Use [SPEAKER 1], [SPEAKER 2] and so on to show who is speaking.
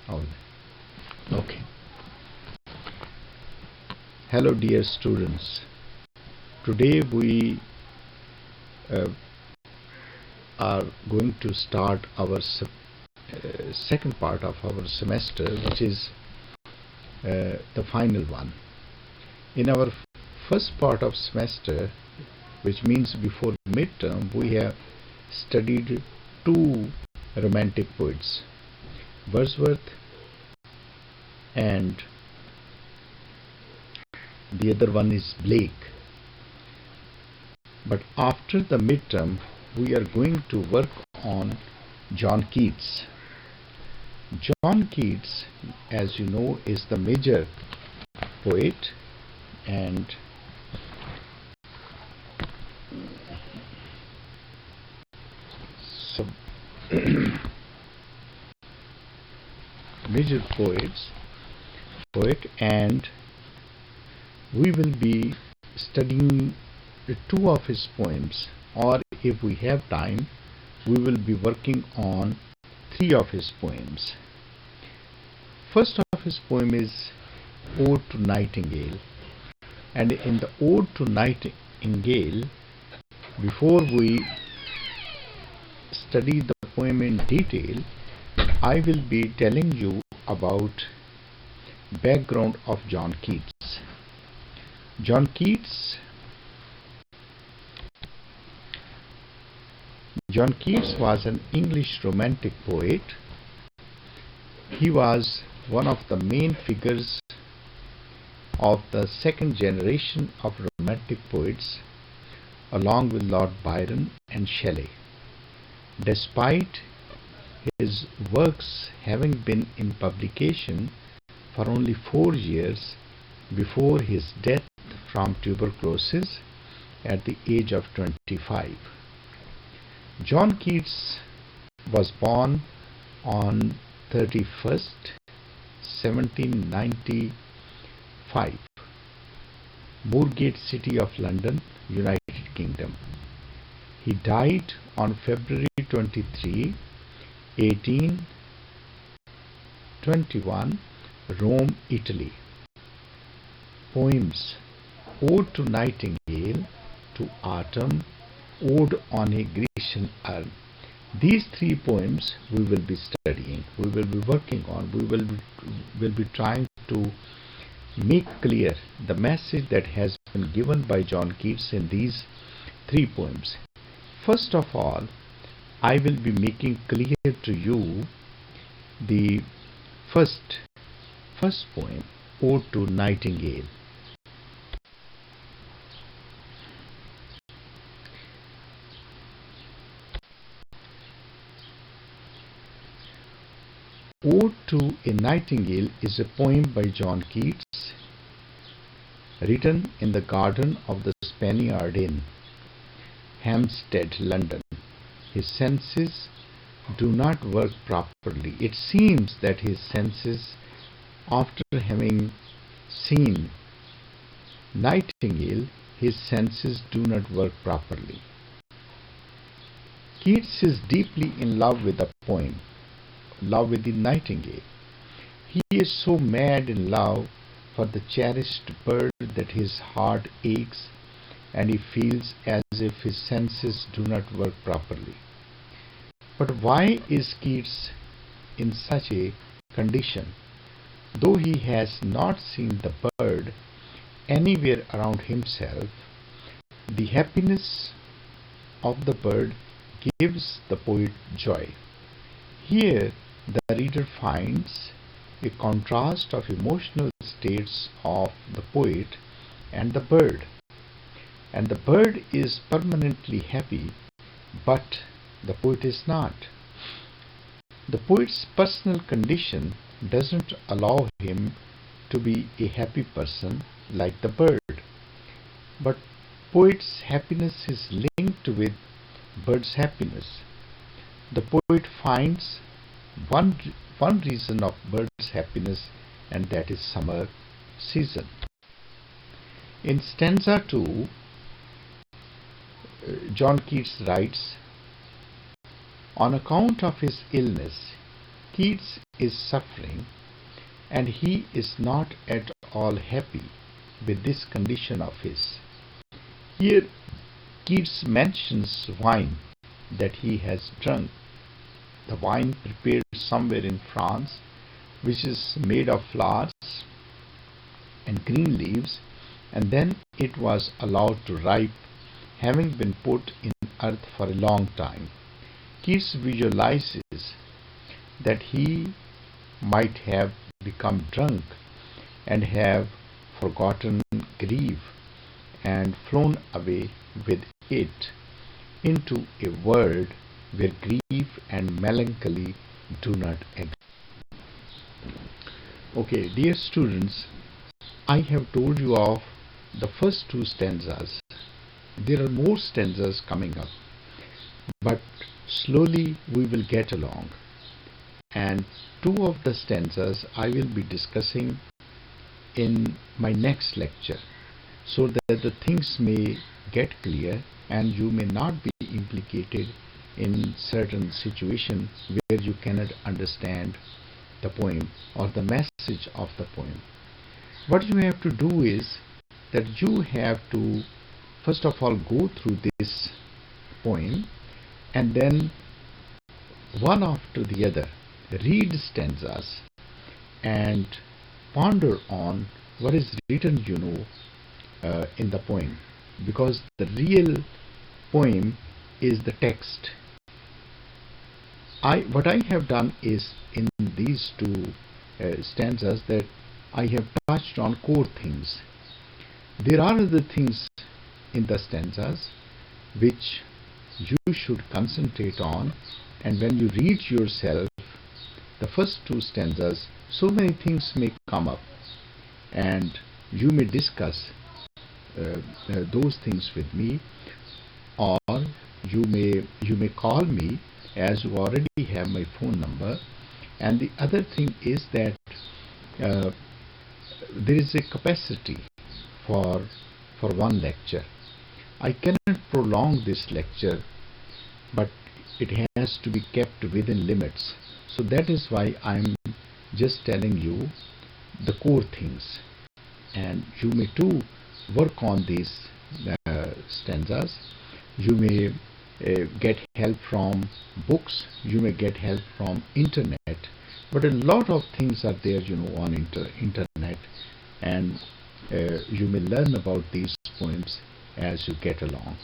[SPEAKER 1] All right. Okay. Hello, dear students. Today we uh, are going to start our second part of our semester, which is the final one. In our first part of semester, which means before midterm, we have studied two romantic poets, Wordsworth and the other one is Blake. But after the midterm, we are going to work on John Keats. John Keats, as you know, is the major poet and so major poet, and we will be studying two of his poems, or if we have time, we will be working on three of his poems. First of his poem is Ode to Nightingale, and in the Ode to Nightingale, before we study the poem in detail, I will be telling you about background of John Keats. John Keats was an English romantic poet. He was one of the main figures of the second generation of romantic poets, along with Lord Byron and Shelley. Despite his works having been in publication for only 4 years before his death from tuberculosis at the age of 25. John Keats was born on 31st, 1795, Moorgate City of London, United Kingdom. He died on February 23, 1821, Rome, Italy. Poems: Ode to Nightingale, To Autumn, Ode on a Grecian Urn. These three poems we will be studying, we will be working on, we will be trying to make clear the message that has been given by John Keats in these three poems. First of all, I will be making clear to you the first poem, Ode to Nightingale. Ode to a Nightingale is a poem by John Keats, written in the garden of the Spaniard Inn, Hampstead, London. His senses do not work properly. It seems that his senses, after having seen Nightingale, his senses do not work properly. Keats is deeply in love with the poem, love with the nightingale. He is so mad in love for the cherished bird that his heart aches and he feels as if his senses do not work properly. But why is Keats in such a condition? Though he has not seen the bird anywhere around himself, the happiness of the bird gives the poet joy. Here the reader finds a contrast of emotional states of the poet and the bird. And the bird is permanently happy, but the poet is not. The poet's personal condition doesn't allow him to be a happy person like the bird. But poet's happiness is linked with bird's happiness. The poet finds one reason of bird's happiness, and that is summer season. In stanza 2, John Keats writes, "On account of his illness, Keats is suffering, and he is not at all happy with this condition of his. Here Keats mentions wine that he has drunk, the wine prepared somewhere in France, which is made of flowers and green leaves, and then it was allowed to ripe, having been put in earth for a long time. Keats visualizes that he might have become drunk and have forgotten grief and flown away with it into a world where grief and melancholy do not exist. Okay, dear students, I have told you of the first two stanzas. There are more stanzas coming up, but slowly we will get along. And two of the stanzas I will be discussing in my next lecture, so that the things may get clear and you may not be implicated in certain situation where you cannot understand the poem or the message of the poem. What you have to do is that you have to first of all go through this poem and then one after the other read stanzas and ponder on what is written, in the poem, because the real poem is the text. What I have done is in these two stanzas that I have touched on core things. There are other things in the stanzas which you should concentrate on, and when you read yourself the first two stanzas, so many things may come up and you may discuss those things with me, or you may call me, as you already have my phone number. And the other thing is that there is a capacity for one lecture. I cannot prolong this lecture, but it has to be kept within limits. So that is why I am just telling you the core things, and you may too work on these stanzas. You may get help from books, you may get help from internet, but a lot of things are there on internet, and you may learn about these poems as you get along.